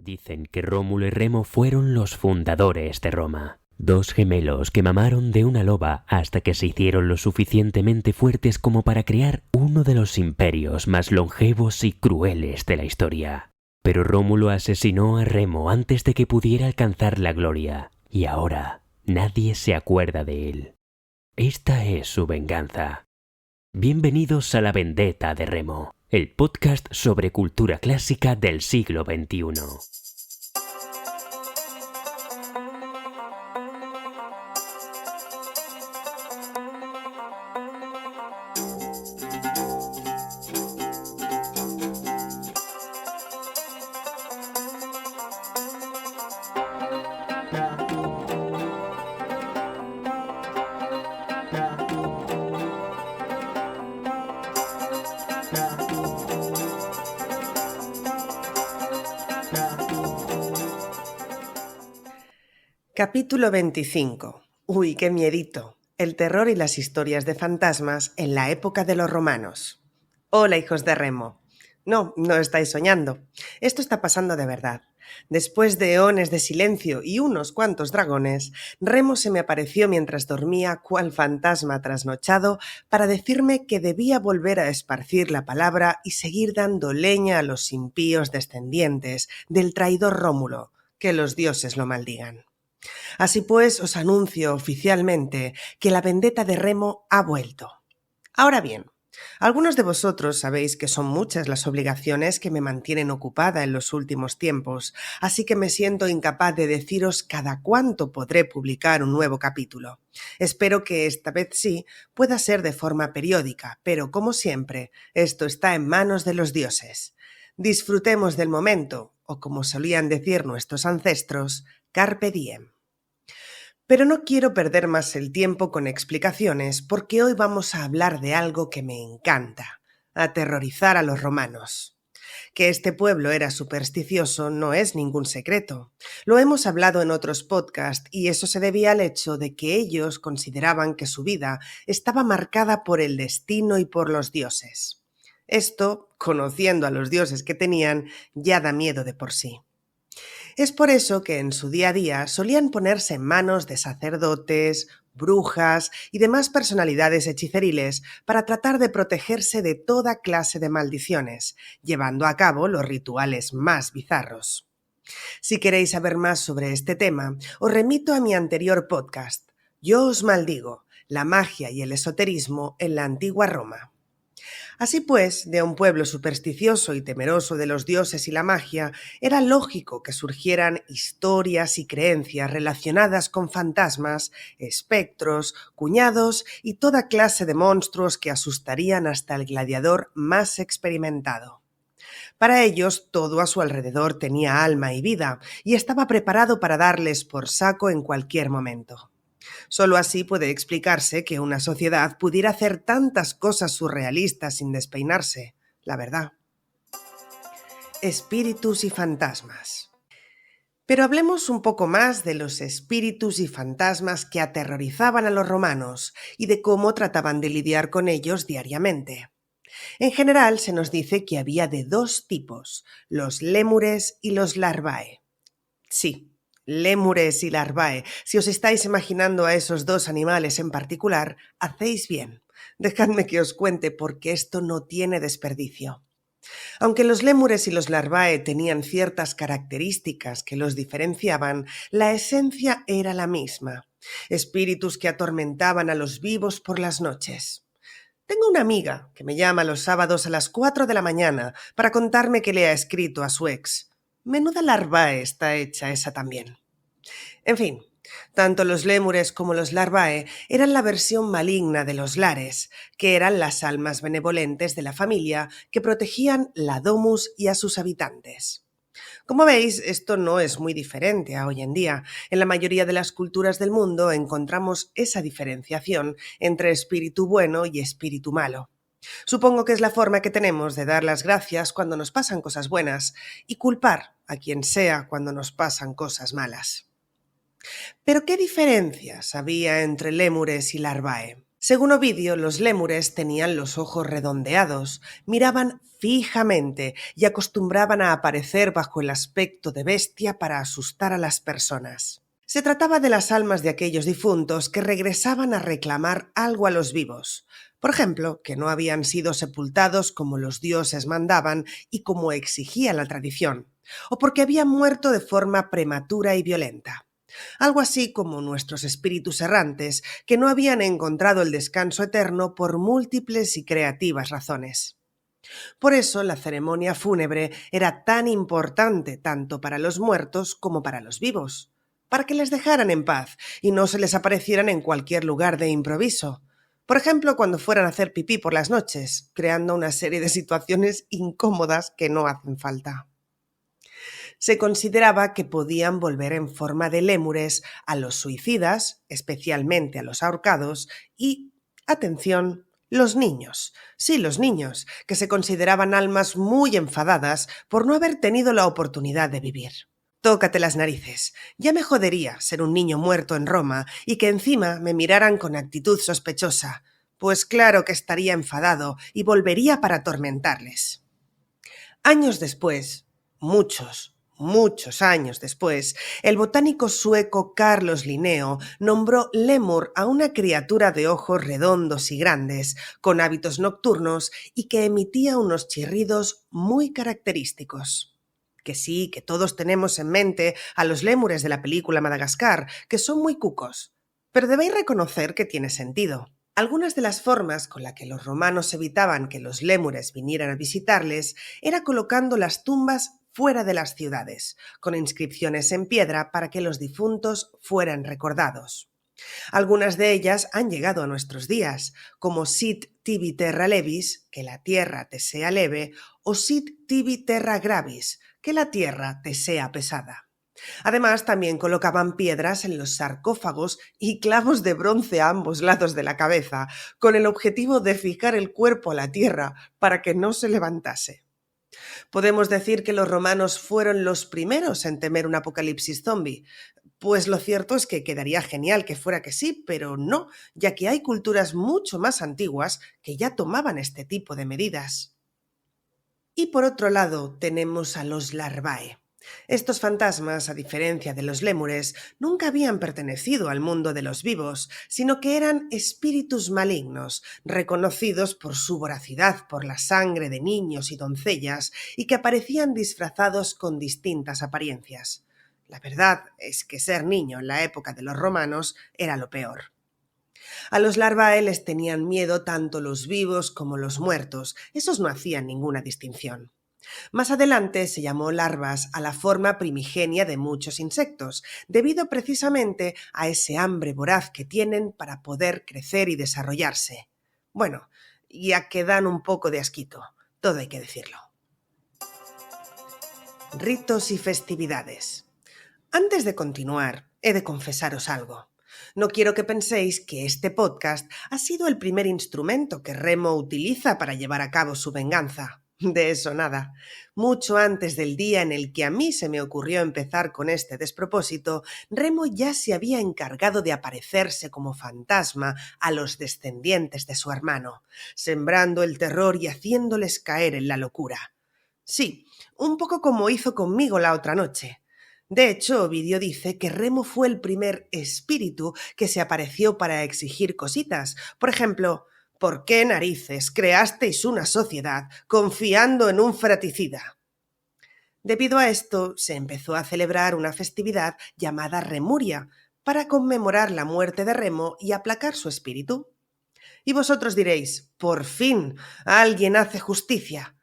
Dicen que Rómulo y Remo fueron los fundadores de Roma. Dos gemelos que mamaron de una loba hasta que se hicieron lo suficientemente fuertes como para crear uno de los imperios más longevos y crueles de la historia. Pero Rómulo asesinó a Remo antes de que pudiera alcanzar la gloria, y ahora nadie se acuerda de él. Esta es su venganza. Bienvenidos a La Vendetta de Remo, el podcast sobre cultura clásica del siglo XXI. Capítulo 25. Uy, qué miedito. El terror y las historias de fantasmas en la época de los romanos. Hola, hijos de Remo. No estáis soñando. Esto está pasando de verdad. Después de eones de silencio y unos cuantos dragones, Remo se me apareció mientras dormía cual fantasma trasnochado para decirme que debía volver a esparcir la palabra y seguir dando leña a los impíos descendientes del traidor Rómulo, que los dioses lo maldigan. Así pues, os anuncio oficialmente que la vendetta de Remo ha vuelto. Ahora bien, algunos de vosotros sabéis que son muchas las obligaciones que me mantienen ocupada en los últimos tiempos, así que me siento incapaz de deciros cada cuánto podré publicar un nuevo capítulo. Espero que esta vez sí pueda ser de forma periódica, pero como siempre, esto está en manos de los dioses. Disfrutemos del momento, o como solían decir nuestros ancestros, carpe diem. Pero no quiero perder más el tiempo con explicaciones porque hoy vamos a hablar de algo que me encanta: aterrorizar a los romanos. Que este pueblo era supersticioso no es ningún secreto. Lo hemos hablado en otros podcasts y eso se debía al hecho de que ellos consideraban que su vida estaba marcada por el destino y por los dioses. Esto, conociendo a los dioses que tenían, ya da miedo de por sí. Es por eso que en su día a día solían ponerse en manos de sacerdotes, brujas y demás personalidades hechiceriles para tratar de protegerse de toda clase de maldiciones, llevando a cabo los rituales más bizarros. Si queréis saber más sobre este tema, os remito a mi anterior podcast, Yo os maldigo, la magia y el esoterismo en la antigua Roma. Así pues, de un pueblo supersticioso y temeroso de los dioses y la magia, era lógico que surgieran historias y creencias relacionadas con fantasmas, espectros, cuñados y toda clase de monstruos que asustarían hasta el gladiador más experimentado. Para ellos, todo a su alrededor tenía alma y vida, y estaba preparado para darles por saco en cualquier momento. Solo así puede explicarse que una sociedad pudiera hacer tantas cosas surrealistas sin despeinarse, la verdad. Espíritus y fantasmas. Pero hablemos un poco más de los espíritus y fantasmas que aterrorizaban a los romanos y de cómo trataban de lidiar con ellos diariamente. En general se nos dice que había de dos tipos, los lémures y los larvae. Sí, lémures y larvae. Si os estáis imaginando a esos dos animales en particular, hacéis bien. Dejadme que os cuente porque esto no tiene desperdicio. Aunque los lémures y los larvae tenían ciertas características que los diferenciaban, la esencia era la misma: espíritus que atormentaban a los vivos por las noches. Tengo una amiga que me llama los sábados a las 4 de la mañana para contarme que le ha escrito a su ex. Menuda larvae está hecha esa también. En fin, tanto los lémures como los larvae eran la versión maligna de los lares, que eran las almas benevolentes de la familia que protegían la domus y a sus habitantes. Como veis, esto no es muy diferente a hoy en día. En la mayoría de las culturas del mundo encontramos esa diferenciación entre espíritu bueno y espíritu malo. Supongo que es la forma que tenemos de dar las gracias cuando nos pasan cosas buenas y culpar a quien sea cuando nos pasan cosas malas. ¿Pero qué diferencias había entre lémures y larvae? Según Ovidio, los lémures tenían los ojos redondeados, miraban fijamente y acostumbraban a aparecer bajo el aspecto de bestia para asustar a las personas. Se trataba de las almas de aquellos difuntos que regresaban a reclamar algo a los vivos. Por ejemplo, que no habían sido sepultados como los dioses mandaban y como exigía la tradición, o porque habían muerto de forma prematura y violenta. Algo así como nuestros espíritus errantes, que no habían encontrado el descanso eterno por múltiples y creativas razones. Por eso la ceremonia fúnebre era tan importante tanto para los muertos como para los vivos, para que les dejaran en paz y no se les aparecieran en cualquier lugar de improviso. Por ejemplo, cuando fueran a hacer pipí por las noches, creando una serie de situaciones incómodas que no hacen falta. Se consideraba que podían volver en forma de lémures a los suicidas, especialmente a los ahorcados, y, atención, los niños. Sí, los niños, que se consideraban almas muy enfadadas por no haber tenido la oportunidad de vivir. Tócate las narices. Ya me jodería ser un niño muerto en Roma y que encima me miraran con actitud sospechosa. Pues claro que estaría enfadado y volvería para atormentarles. Años después, muchos años después, el botánico sueco Carlos Linneo nombró lémur a una criatura de ojos redondos y grandes, con hábitos nocturnos y que emitía unos chirridos muy característicos. Que sí, que todos tenemos en mente a los lémures de la película Madagascar, que son muy cucos, pero debéis reconocer que tiene sentido. Algunas de las formas con las que los romanos evitaban que los lémures vinieran a visitarles era colocando las tumbas fuera de las ciudades, con inscripciones en piedra para que los difuntos fueran recordados. Algunas de ellas han llegado a nuestros días, como Sit tibi terra levis, que la tierra te sea leve, o Sit tibi terra gravis, que la tierra te sea pesada. Además, también colocaban piedras en los sarcófagos y clavos de bronce a ambos lados de la cabeza, con el objetivo de fijar el cuerpo a la tierra para que no se levantase. ¿Podemos decir que los romanos fueron los primeros en temer un apocalipsis zombie? Pues lo cierto es que quedaría genial que fuera que sí, pero no, ya que hay culturas mucho más antiguas que ya tomaban este tipo de medidas. Y por otro lado tenemos a los larvae. Estos fantasmas, a diferencia de los lémures, nunca habían pertenecido al mundo de los vivos, sino que eran espíritus malignos, reconocidos por su voracidad por la sangre de niños y doncellas, y que aparecían disfrazados con distintas apariencias. La verdad es que ser niño en la época de los romanos era lo peor. A los larvae les tenían miedo tanto los vivos como los muertos, esos no hacían ninguna distinción. Más adelante se llamó larvas a la forma primigenia de muchos insectos, debido precisamente a ese hambre voraz que tienen para poder crecer y desarrollarse. Bueno, ya que dan un poco de asquito, todo hay que decirlo. Ritos y festividades. Antes de continuar, he de confesaros algo. No quiero que penséis que este podcast ha sido el primer instrumento que Remo utiliza para llevar a cabo su venganza. De eso nada. Mucho antes del día en el que a mí se me ocurrió empezar con este despropósito, Remo ya se había encargado de aparecerse como fantasma a los descendientes de su hermano, sembrando el terror y haciéndoles caer en la locura. Sí, un poco como hizo conmigo la otra noche. De hecho, Ovidio dice que Remo fue el primer espíritu que se apareció para exigir cositas. Por ejemplo, ¿por qué narices creasteis una sociedad confiando en un fratricida? Debido a esto, se empezó a celebrar una festividad llamada Remuria, para conmemorar la muerte de Remo y aplacar su espíritu. Y vosotros diréis, por fin, alguien hace justicia.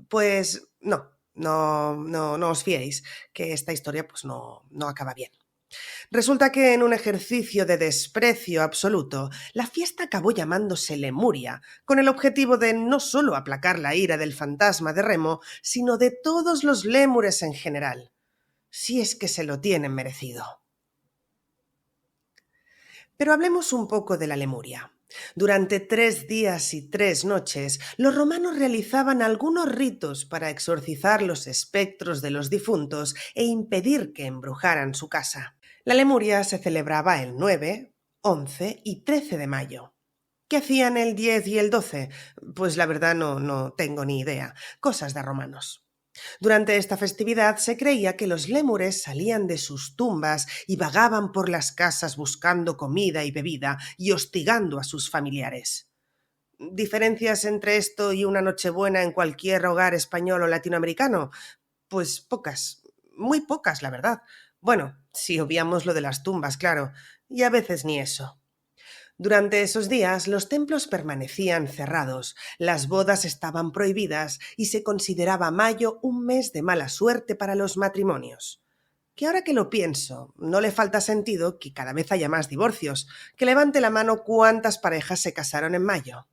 Pues no os fiéis, que esta historia pues no acaba bien. Resulta que en un ejercicio de desprecio absoluto, la fiesta acabó llamándose Lemuria, con el objetivo de no solo aplacar la ira del fantasma de Remo, sino de todos los lémures en general, si es que se lo tienen merecido. Pero hablemos un poco de la Lemuria. Durante 3 días y 3 noches, los romanos realizaban algunos ritos para exorcizar los espectros de los difuntos e impedir que embrujaran su casa. La Lemuria se celebraba el 9, 11 y 13 de mayo. ¿Qué hacían el 10 y el 12? Pues la verdad no tengo ni idea. Cosas de romanos. Durante esta festividad se creía que los lémures salían de sus tumbas y vagaban por las casas buscando comida y bebida y hostigando a sus familiares. ¿Diferencias entre esto y una Nochebuena en cualquier hogar español o latinoamericano? Pues pocas, muy pocas, la verdad. Bueno, si obviamos lo de las tumbas, claro, y a veces ni eso. Durante esos días los templos permanecían cerrados, las bodas estaban prohibidas y se consideraba mayo un mes de mala suerte para los matrimonios. Que ahora que lo pienso, no le falta sentido que cada vez haya más divorcios. Que levante la mano cuántas parejas se casaron en mayo.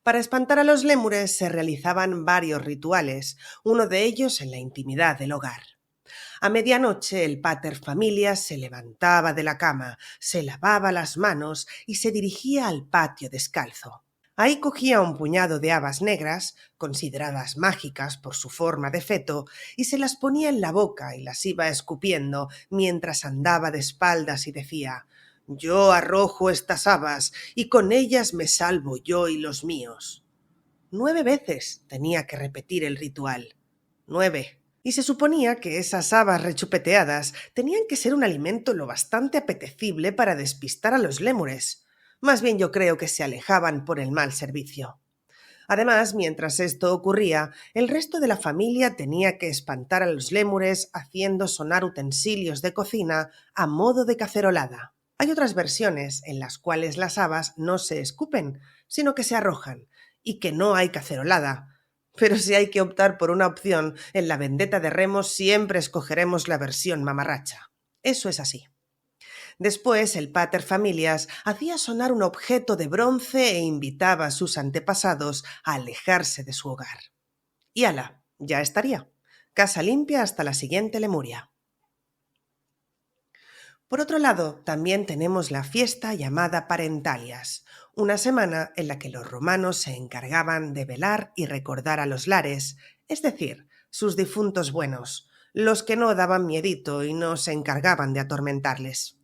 Para espantar a los lémures se realizaban varios rituales, uno de ellos en la intimidad del hogar. A medianoche el paterfamilias se levantaba de la cama, se lavaba las manos y se dirigía al patio descalzo. Ahí cogía un puñado de habas negras, consideradas mágicas por su forma de feto, y se las ponía en la boca y las iba escupiendo mientras andaba de espaldas y decía: «Yo arrojo estas habas y con ellas me salvo yo y los míos». 9 veces tenía que repetir el ritual. 9. Y se suponía que esas habas rechupeteadas tenían que ser un alimento lo bastante apetecible para despistar a los lémures. Más bien yo creo que se alejaban por el mal servicio. Además, mientras esto ocurría, el resto de la familia tenía que espantar a los lémures haciendo sonar utensilios de cocina a modo de cacerolada. Hay otras versiones en las cuales las habas no se escupen, sino que se arrojan, y que no hay cacerolada. Pero si hay que optar por una opción, en la vendetta de Remo siempre escogeremos la versión mamarracha. Eso es así. Después el paterfamilias hacía sonar un objeto de bronce e invitaba a sus antepasados a alejarse de su hogar. Y ala, ya estaría. Casa limpia hasta la siguiente Lemuria. Por otro lado, también tenemos la fiesta llamada Parentalias, una semana en la que los romanos se encargaban de velar y recordar a los lares, es decir, sus difuntos buenos, los que no daban miedito y no se encargaban de atormentarles.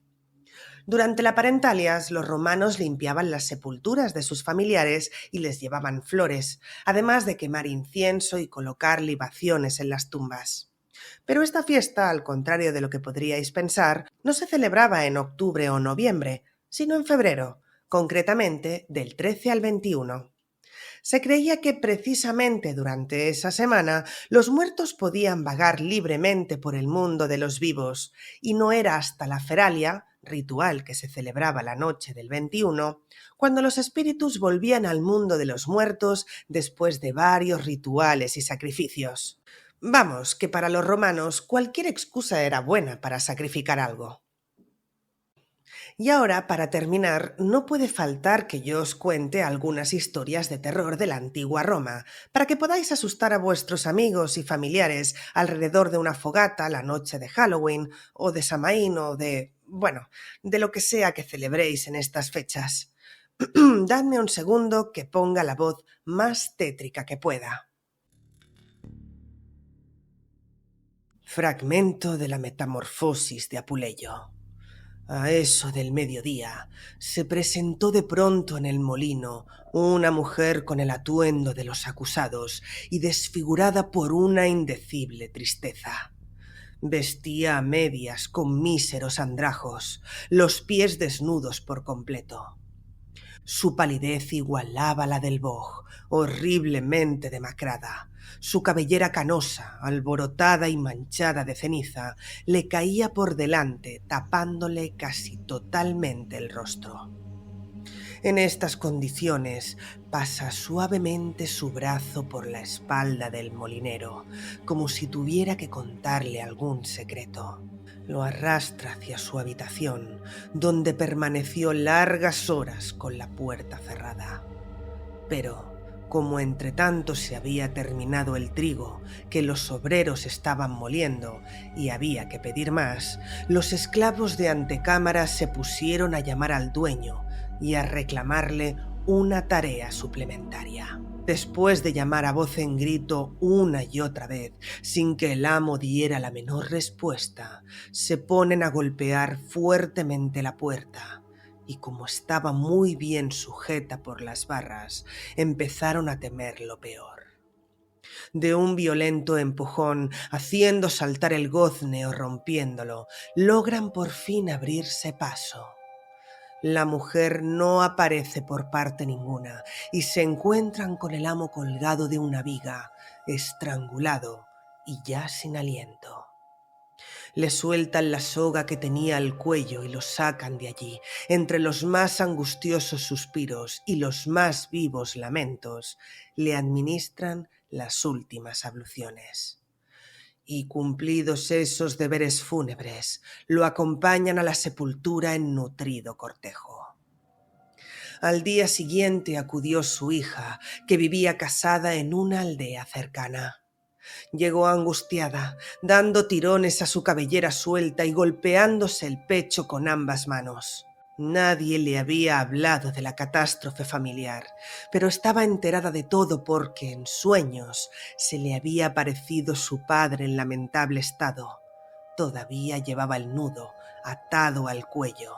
Durante la Parentalias, los romanos limpiaban las sepulturas de sus familiares y les llevaban flores, además de quemar incienso y colocar libaciones en las tumbas. Pero esta fiesta, al contrario de lo que podríais pensar, no se celebraba en octubre o noviembre, sino en febrero, concretamente del 13 al 21. Se creía que precisamente durante esa semana los muertos podían vagar libremente por el mundo de los vivos, y no era hasta la Feralia, ritual que se celebraba la noche del 21, cuando los espíritus volvían al mundo de los muertos después de varios rituales y sacrificios. Vamos, que para los romanos cualquier excusa era buena para sacrificar algo. Y ahora, para terminar, no puede faltar que yo os cuente algunas historias de terror de la antigua Roma, para que podáis asustar a vuestros amigos y familiares alrededor de una fogata la noche de Halloween, o de Samaín, o de lo que sea que celebréis en estas fechas. Dadme un segundo que ponga la voz más tétrica que pueda. Fragmento de la Metamorfosis de Apuleyo. A eso del mediodía se presentó de pronto en el molino una mujer con el atuendo de los acusados y desfigurada por una indecible tristeza. Vestía a medias con míseros andrajos, los pies desnudos por completo. Su palidez igualaba la del boj, horriblemente demacrada. Su cabellera canosa, alborotada y manchada de ceniza, le caía por delante, tapándole casi totalmente el rostro. En estas condiciones pasa suavemente su brazo por la espalda del molinero, como si tuviera que contarle algún secreto. Lo arrastra hacia su habitación, donde permaneció largas horas con la puerta cerrada. Pero, como entre tanto se había terminado el trigo que los obreros estaban moliendo y había que pedir más, los esclavos de antecámara se pusieron a llamar al dueño y a reclamarle una tarea suplementaria. Después de llamar a voz en grito una y otra vez, sin que el amo diera la menor respuesta, se ponen a golpear fuertemente la puerta, y como estaba muy bien sujeta por las barras, empezaron a temer lo peor. De un violento empujón, haciendo saltar el gozne o rompiéndolo, logran por fin abrirse paso. La mujer no aparece por parte ninguna y se encuentran con el amo colgado de una viga, estrangulado y ya sin aliento. Le sueltan la soga que tenía al cuello y lo sacan de allí. Entre los más angustiosos suspiros y los más vivos lamentos, le administran las últimas abluciones. Y cumplidos esos deberes fúnebres, lo acompañan a la sepultura en nutrido cortejo. Al día siguiente acudió su hija, que vivía casada en una aldea cercana. Llegó angustiada, dando tirones a su cabellera suelta y golpeándose el pecho con ambas manos. Nadie le había hablado de la catástrofe familiar, pero estaba enterada de todo porque en sueños se le había aparecido su padre en lamentable estado. Todavía llevaba el nudo atado al cuello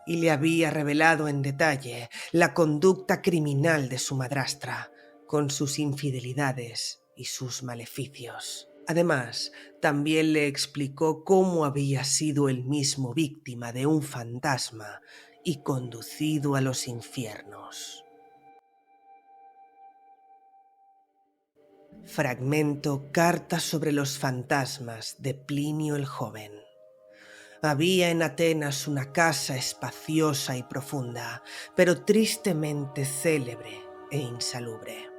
y le había revelado en detalle la conducta criminal de su madrastra, con sus infidelidades y sus maleficios. Además, también le explicó cómo había sido él mismo víctima de un fantasma y conducido a los infiernos. Fragmento Carta sobre los fantasmas de Plinio el Joven. Había en Atenas una casa espaciosa y profunda, pero tristemente célebre e insalubre.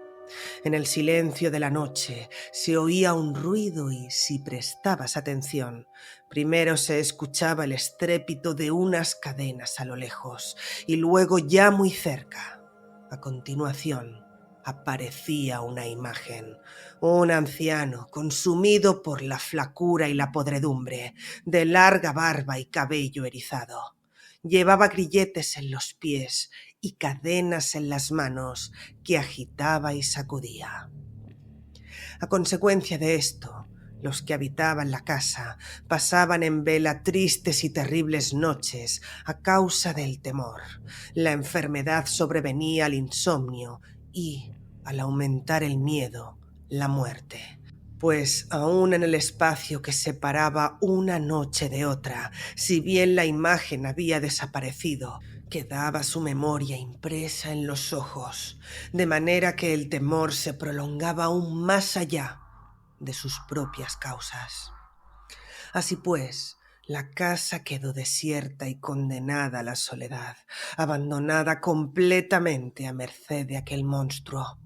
En el silencio de la noche se oía un ruido y, si prestabas atención, primero se escuchaba el estrépito de unas cadenas a lo lejos y luego ya muy cerca. A continuación, aparecía una imagen, un anciano consumido por la flacura y la podredumbre, de larga barba y cabello erizado. Llevaba grilletes en los pies y cadenas en las manos que agitaba y sacudía. A consecuencia de esto, los que habitaban la casa pasaban en vela tristes y terribles noches a causa del temor. La enfermedad sobrevenía al insomnio y, al aumentar el miedo, la muerte. Pues aún en el espacio que separaba una noche de otra, si bien la imagen había desaparecido, quedaba su memoria impresa en los ojos, de manera que el temor se prolongaba aún más allá de sus propias causas. Así pues, la casa quedó desierta y condenada a la soledad, abandonada completamente a merced de aquel monstruo.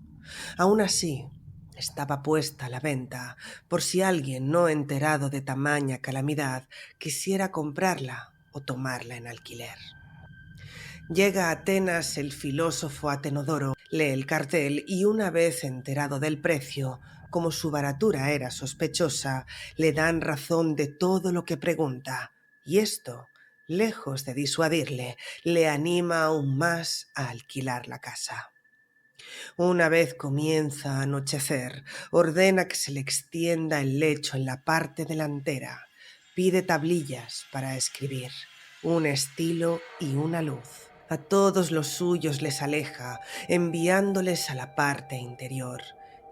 Aún así, estaba puesta a la venta por si alguien no enterado de tamaña calamidad quisiera comprarla o tomarla en alquiler. Llega a Atenas el filósofo Atenodoro, lee el cartel y una vez enterado del precio, como su baratura era sospechosa, le dan razón de todo lo que pregunta, y esto, lejos de disuadirle, le anima aún más a alquilar la casa. Una vez comienza a anochecer, ordena que se le extienda el lecho en la parte delantera, pide tablillas para escribir, un estilo y una luz. A todos los suyos les aleja, enviándoles a la parte interior,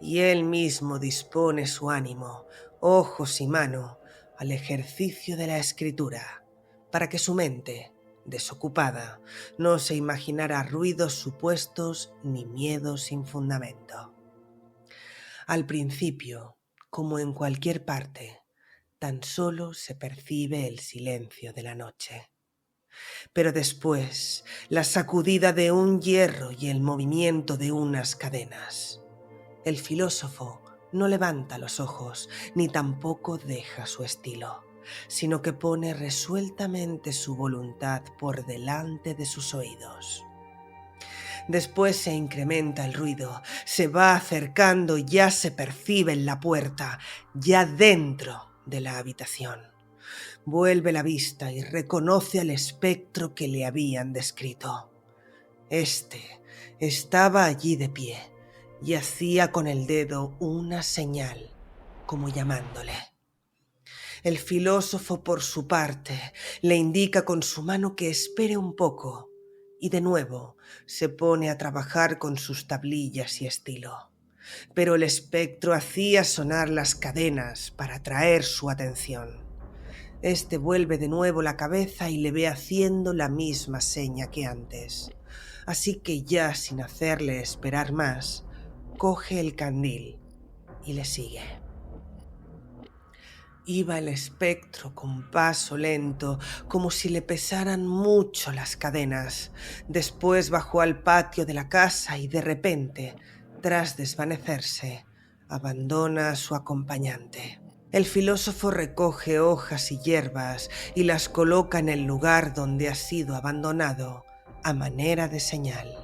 y él mismo dispone su ánimo, ojos y mano, al ejercicio de la escritura, para que su mente, desocupada, no se imaginara ruidos supuestos ni miedos sin fundamento. Al principio, como en cualquier parte, tan solo se percibe el silencio de la noche. Pero después, la sacudida de un hierro y el movimiento de unas cadenas. El filósofo no levanta los ojos, ni tampoco deja su estilo, sino que pone resueltamente su voluntad por delante de sus oídos. Después se incrementa el ruido, se va acercando y ya se percibe en la puerta, ya dentro de la habitación. Vuelve la vista y reconoce al espectro que le habían descrito. Este estaba allí de pie y hacía con el dedo una señal, como llamándole. El filósofo, por su parte, le indica con su mano que espere un poco y de nuevo se pone a trabajar con sus tablillas y estilo. Pero el espectro hacía sonar las cadenas para atraer su atención. Este vuelve de nuevo la cabeza y le ve haciendo la misma seña que antes. Así que ya sin hacerle esperar más, coge el candil y le sigue. Iba el espectro con paso lento, como si le pesaran mucho las cadenas. Después bajó al patio de la casa y de repente, tras desvanecerse, abandona a su acompañante. El filósofo recoge hojas y hierbas y las coloca en el lugar donde ha sido abandonado, a manera de señal.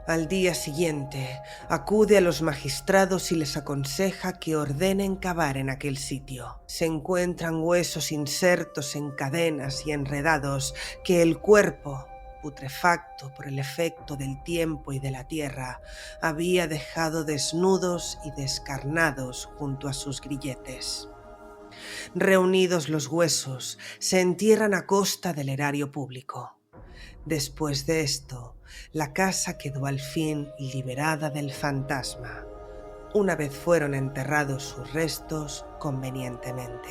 Al día siguiente, acude a los magistrados y les aconseja que ordenen cavar en aquel sitio. Se encuentran huesos insertos en cadenas y enredados que el cuerpo, putrefacto por el efecto del tiempo y de la tierra, había dejado desnudos y descarnados junto a sus grilletes. Reunidos los huesos, se entierran a costa del erario público. Después de esto, la casa quedó al fin liberada del fantasma, una vez fueron enterrados sus restos convenientemente.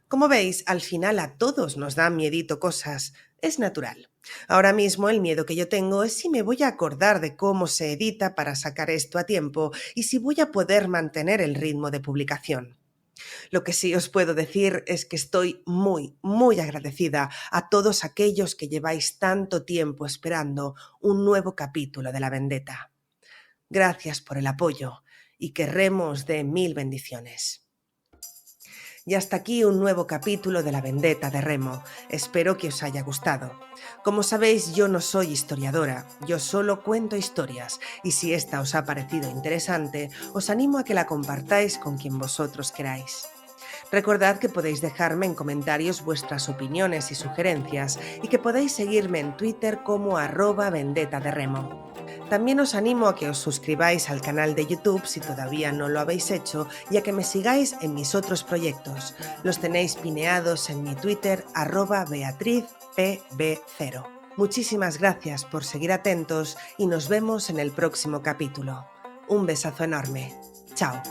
Como veis, al final a todos nos dan miedito cosas. Es natural. Ahora mismo el miedo que yo tengo es si me voy a acordar de cómo se edita para sacar esto a tiempo y si voy a poder mantener el ritmo de publicación. Lo que sí os puedo decir es que estoy muy, muy agradecida a todos aquellos que lleváis tanto tiempo esperando un nuevo capítulo de La Vendetta. Gracias por el apoyo y que Remo os dé 1000 bendiciones. Y hasta aquí un nuevo capítulo de La Vendetta de Remo. Espero que os haya gustado. Como sabéis, yo no soy historiadora, yo solo cuento historias, y si esta os ha parecido interesante, os animo a que la compartáis con quien vosotros queráis. Recordad que podéis dejarme en comentarios vuestras opiniones y sugerencias y que podéis seguirme en Twitter como @vendetta_de_remo. También os animo a que os suscribáis al canal de YouTube si todavía no lo habéis hecho y a que me sigáis en mis otros proyectos. Los tenéis pineados en mi Twitter @BeatrizPB0. Muchísimas gracias por seguir atentos y nos vemos en el próximo capítulo. Un besazo enorme. Chao.